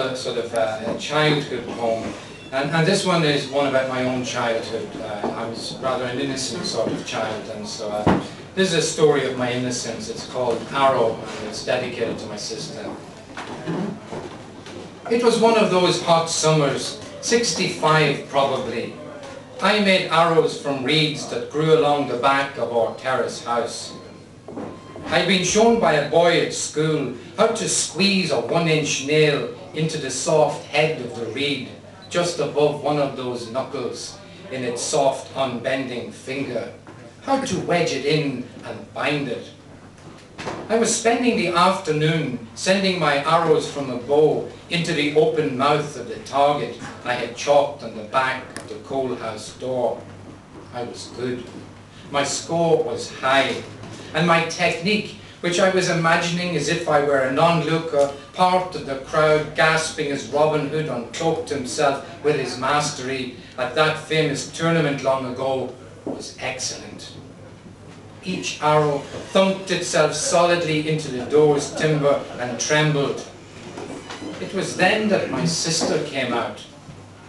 a sort of a childhood poem. And this one is one about my own childhood. I was rather an innocent sort of child, and so this is a story of my innocence. It's called Arrow, and it's dedicated to my sister. It was one of those hot summers, 65 probably. I made arrows from reeds that grew along the back of our terrace house. I'd been shown by a boy at school how to squeeze a 1-inch nail into the soft head of the reed, just above one of those knuckles in its soft, unbending finger, how to wedge it in and bind it. I was spending the afternoon sending my arrows from a bow into the open mouth of the target I had chalked on the back of the coal house door. I was good. My score was high, and my technique, which I was imagining as if I were a non-looker, part of the crowd gasping as Robin Hood uncloaked himself with his mastery at that famous tournament long ago, was excellent. Each arrow thumped itself solidly into the door's timber and trembled. It was then that my sister came out,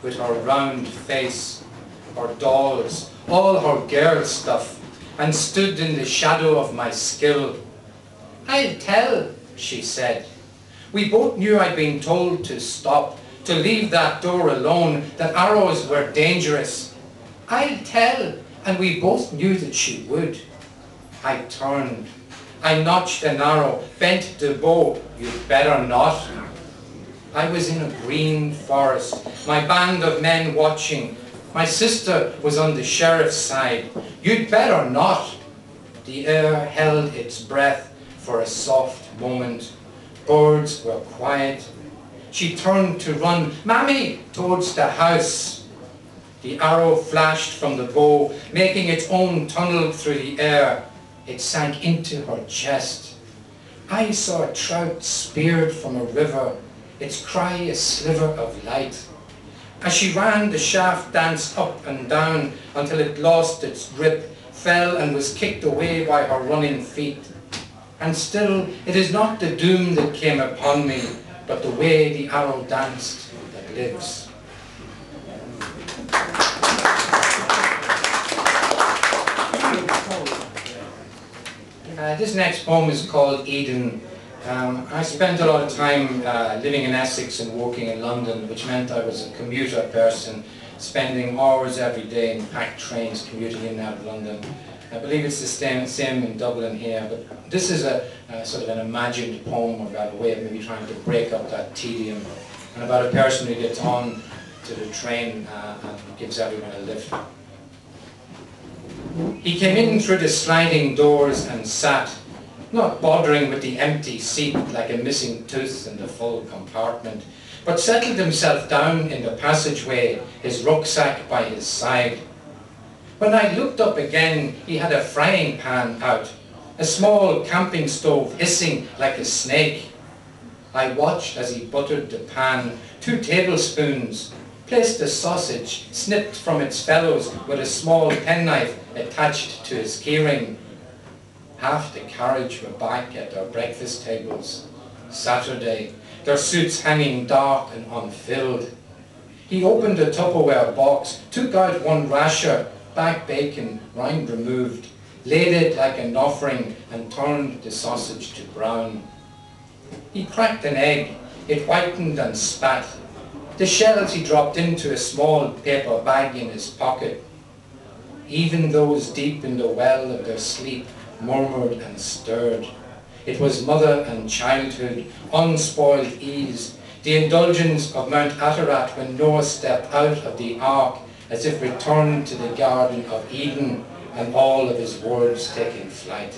with her round face, her dolls, all her girl stuff, and stood in the shadow of my skill. "I'll tell," she said. We both knew I'd been told to stop, to leave that door alone, that arrows were dangerous. "I'll tell," and we both knew that she would. I turned. I notched an arrow, bent the bow. "You'd better not." I was in a green forest, my band of men watching. My sister was on the sheriff's side. "You'd better not." The air held its breath for a soft moment. Birds were quiet. She turned to run, "Mammy!" towards the house. The arrow flashed from the bow, making its own tunnel through the air. It sank into her chest. I saw a trout speared from a river, its cry a sliver of light. As she ran, the shaft danced up and down until it lost its grip, fell and was kicked away by her running feet. And still, it is not the doom that came upon me, but the way the arrow danced that lives. This next poem is called Eden. I spent a lot of time living in Essex and working in London, which meant I was a commuter person, spending hours every day in packed trains commuting in and out of London. I believe it's the same in Dublin here, but this is a sort of an imagined poem about a way of maybe trying to break up that tedium, and about a person who gets on to the train and gives everyone a lift. He came in through the sliding doors and sat, not bothering with the empty seat like a missing tooth in the full compartment, but settled himself down in the passageway, his rucksack by his side. When I looked up again, he had a frying pan out, a small camping stove hissing like a snake. I watched as he buttered the pan, 2 tablespoons, placed the sausage, snipped from its fellows with a small penknife attached to his keyring. Half the carriage were back at their breakfast tables. Saturday, their suits hanging dark and unfilled. He opened a Tupperware box, took out 1 rasher, back bacon, rind removed, laid it like an offering and turned the sausage to brown. He cracked an egg, it whitened and spat. The shells he dropped into a small paper bag in his pocket. Even those deep in the well of their sleep murmured and stirred. It was mother and childhood, unspoiled ease, the indulgence of Mount Ararat when Noah stepped out of the ark as if returned to the Garden of Eden, and all of his words taking flight.